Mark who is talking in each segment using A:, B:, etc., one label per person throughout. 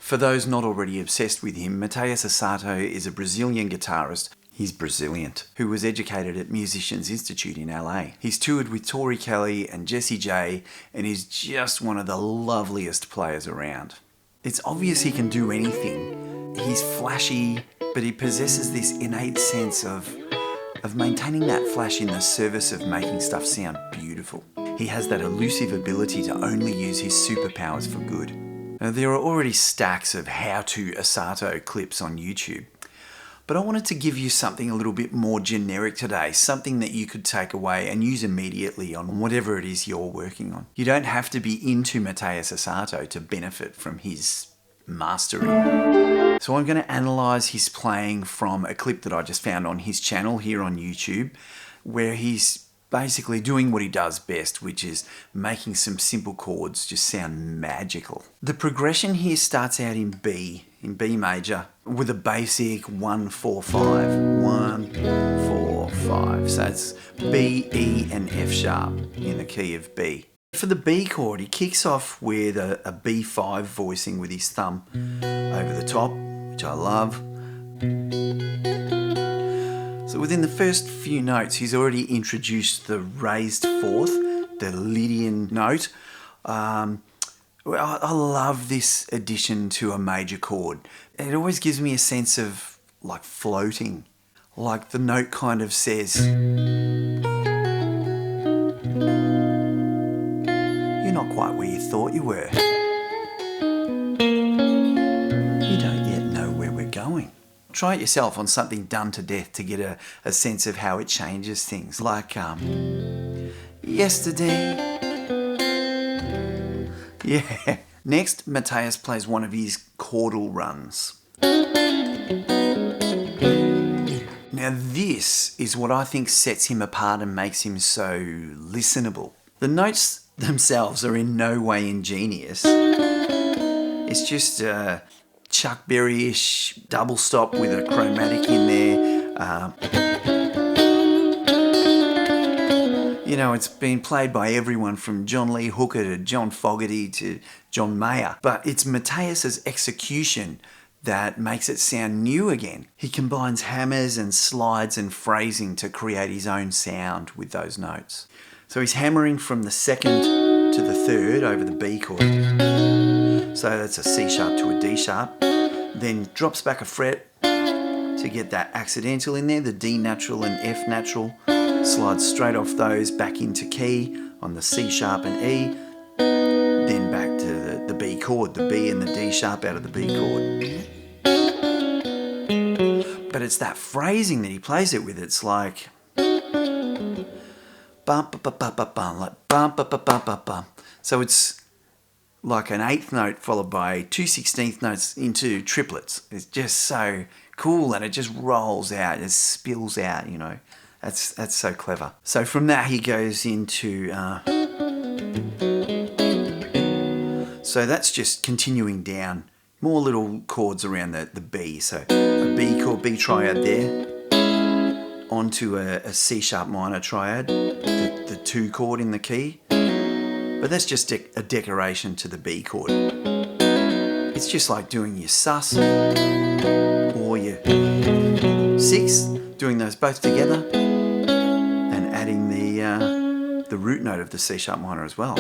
A: For those not already obsessed with him, Mateus Asato is a Brazilian guitarist. He's Brazilian, who was educated at Musicians Institute in LA. He's toured with Tori Kelly and Jessie J, and is just one of the loveliest players around. It's obvious he can do anything. He's flashy, but he possesses this innate sense of maintaining that flash in the service of making stuff sound beautiful. He has that elusive ability to only use his superpowers for good. Now, there are already stacks of how-to Asato clips on YouTube, but I wanted to give you something a little bit more generic today, something that you could take away and use immediately on whatever it is you're working on. You don't have to be into Mateus Asato to benefit from his mastery. So I'm going to analyze his playing from a clip that I just found on his channel here on YouTube, where he's basically doing what he does best, which is making some simple chords just sound magical. The progression here starts out in B major, with a basic 1-4-5, 1-4-5. So it's B, E, and F sharp in the key of B. For the B chord, he kicks off with a B5 voicing with his thumb over the top, which I love. So within the first few notes, he's already introduced the raised fourth, the Lydian note. I love this addition to a major chord. It always gives me a sense of like floating, like the note kind of says, you're not quite where you thought you were. You don't yet know where we're going. Try it yourself on something done to death to get a sense of how it changes things. Like, yesterday. Yeah. Next, Matias plays one of his chordal runs. Now this is what I think sets him apart and makes him so listenable. The notes themselves are in no way ingenious. It's just Chuck Berry-ish double stop with a chromatic in there. You know, it's been played by everyone from John Lee Hooker to John Fogerty to John Mayer. But it's Matias's execution that makes it sound new again. He combines hammers and slides and phrasing to create his own sound with those notes. So he's hammering from the second to the third over the B chord. So that's a C sharp to a D sharp. Then drops back a fret to get that accidental in there, the D natural and F natural. Slides straight off those back into key on the C sharp and E. Then back to the B chord, the B and the D sharp out of the B chord. But it's that phrasing that he plays it with. It's like bum ba ba ba ba bum, like bum ba ba ba ba bum. So it's like an eighth note followed by 2 16th notes into triplets. It's just so cool, and it just rolls out, it spills out, you know. That's so clever. So from that he goes into so that's just continuing down, more little chords around the B. So a B chord, B triad there, onto a C sharp minor triad, the 2 chord in the key. But that's just a decoration to the B chord. It's just like doing your sus or your 6, doing those both together, and adding the root note of the C sharp minor as well.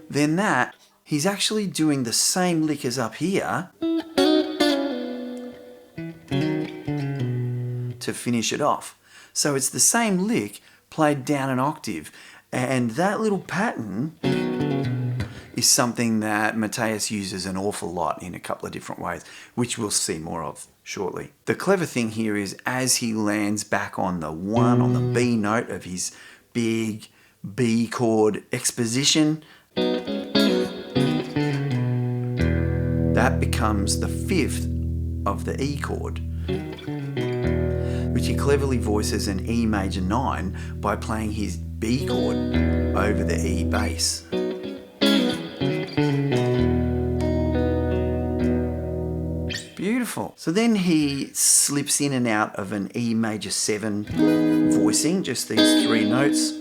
A: Then that, he's actually doing the same lick as up here to finish it off. So it's the same lick played down an octave, and that little pattern is something that Matias uses an awful lot in a couple of different ways, which we'll see more of shortly. The clever thing here is, as he lands back on the 1 on the B note of his big B chord exposition, that becomes the 5th of the E chord, which he cleverly voices an E major 9 by playing his B chord over the E bass. Beautiful. So then he slips in and out of an E major 7 voicing, just these 3 notes.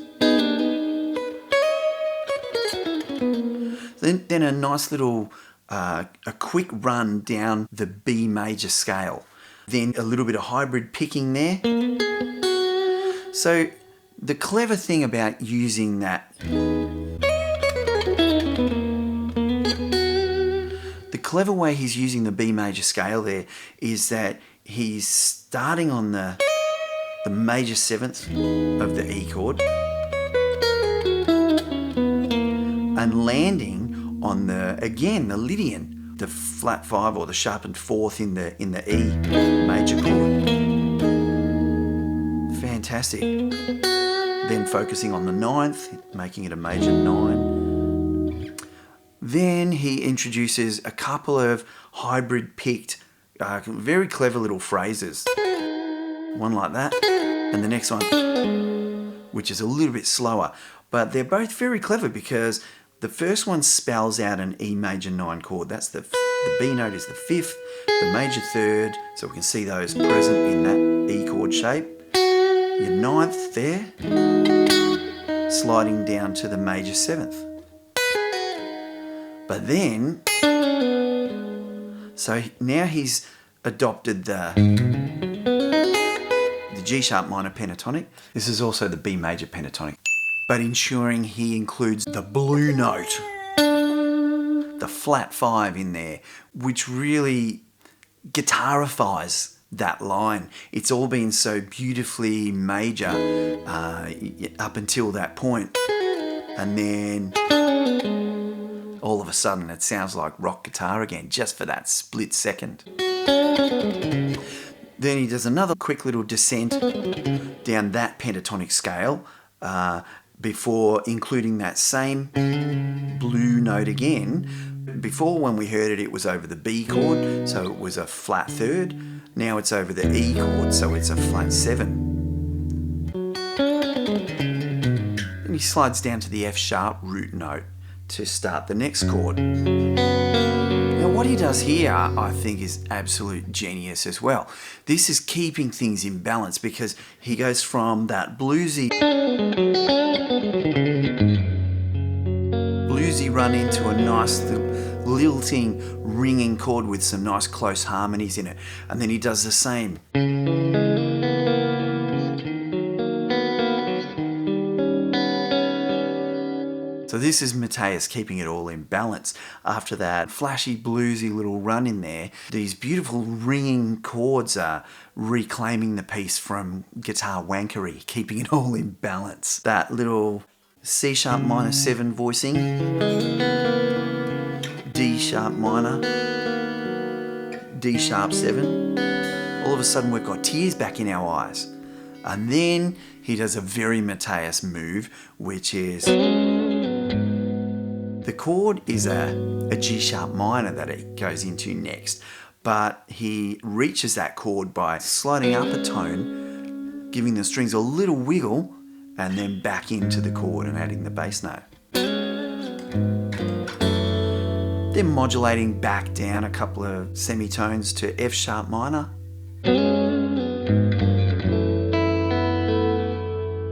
A: Then a nice little, a quick run down the B major scale. Then a little bit of hybrid picking there. So the clever thing about using that, the clever way he's using the B major scale there is that he's starting on the major seventh of the E chord and landing on the Lydian, the flat 5 or the sharpened 4th in the E major chord. Fantastic. Then focusing on the 9th, making it a major 9. Then he introduces a couple of hybrid picked, very clever little phrases. One like that, and the next one, which is a little bit slower. But they're both very clever because the first one spells out an E major 9 chord. That's the B note is the 5th, the major 3rd, so we can see those present in that E chord shape. Your 9th there, sliding down to the major 7th. But then, so now he's adopted the G sharp minor pentatonic. This is also the B major pentatonic, but ensuring he includes the blue note, the flat 5 in there, which really guitarifies that line. It's all been so beautifully major up until that point, and then all of a sudden it sounds like rock guitar again, just for that split second. Then he does another quick little descent down that pentatonic scale before including that same blue note again. Before, when we heard it, it was over the B chord, so it was a flat 3rd. Now it's over the E chord, so it's a flat 7. And he slides down to the F sharp root note to start the next chord. Now what he does here, I think, is absolute genius as well. This is keeping things in balance because he goes from that bluesy run into a nice lilting, ringing chord with some nice close harmonies in it. And then he does the same. So this is Matias keeping it all in balance. After that flashy, bluesy little run in there, these beautiful ringing chords are reclaiming the piece from guitar wankery, keeping it all in balance. That little C sharp minor 7 voicing, D sharp minor, D sharp 7. All of a sudden we've got tears back in our eyes. And then he does a very Matias move, which is, the chord is a G sharp minor that it goes into next, but he reaches that chord by sliding up a tone, giving the strings a little wiggle, and then back into the chord and adding the bass note. Then modulating back down a couple of semitones to F sharp minor,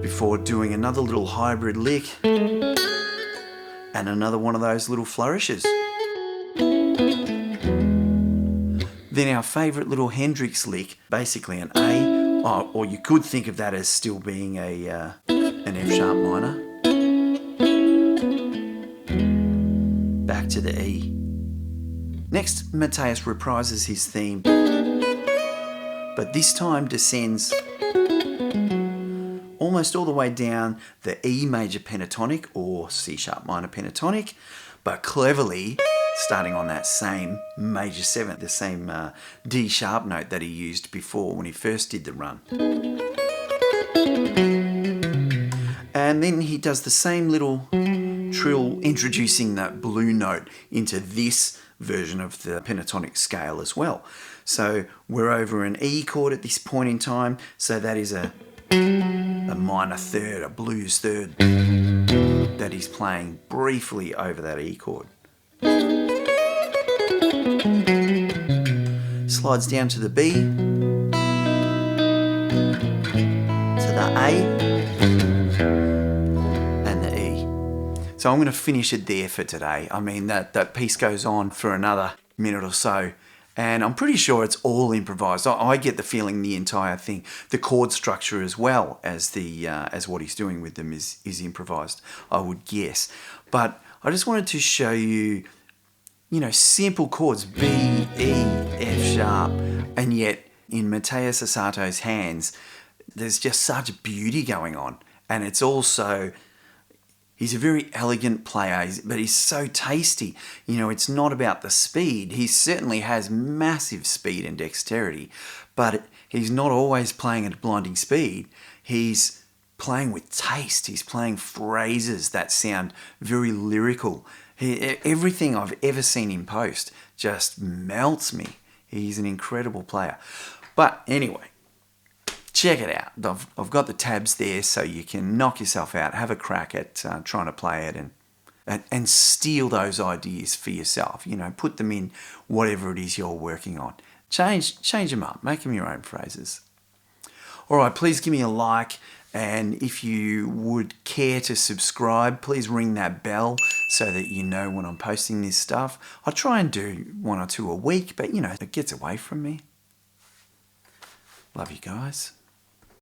A: before doing another little hybrid lick and another one of those little flourishes. Then our favourite little Hendrix lick, basically an A, or you could think of that as still being an F sharp minor, back to the E. Next, Matias reprises his theme, but this time descends almost all the way down the E major pentatonic or C sharp minor pentatonic, but cleverly starting on that same major 7th, the same D sharp note that he used before when he first did the run. And then he does the same little trill, introducing that blue note into this version of the pentatonic scale as well. So we're over an E chord at this point in time, so that is a minor 3rd, a blues 3rd that he's playing briefly over that E chord. Slides down to the B, to the A, and the E. So I'm going to finish it there for today. I mean, that piece goes on for another minute or so, and I'm pretty sure it's all improvised. I get the feeling the entire thing, the chord structure as well as the as what he's doing with them is improvised, I would guess. But I just wanted to show you, you know, simple chords, B, E, F sharp, and yet in Mateus Asato's hands, there's just such beauty going on. And it's also, he's a very elegant player, but he's so tasty. You know, it's not about the speed. He certainly has massive speed and dexterity, but he's not always playing at blinding speed. He's playing with taste. He's playing phrases that sound very lyrical. Everything I've ever seen him post just melts me. He's an incredible player. But anyway, check it out. I've got the tabs there so you can knock yourself out, have a crack at trying to play it and steal those ideas for yourself. You know, put them in whatever it is you're working on. Change them up, make them your own phrases. All right, please give me a like, and if you would care to subscribe, please ring that bell so that you know when I'm posting this stuff. I try and do 1 or 2 a week, but you know, it gets away from me. Love you guys.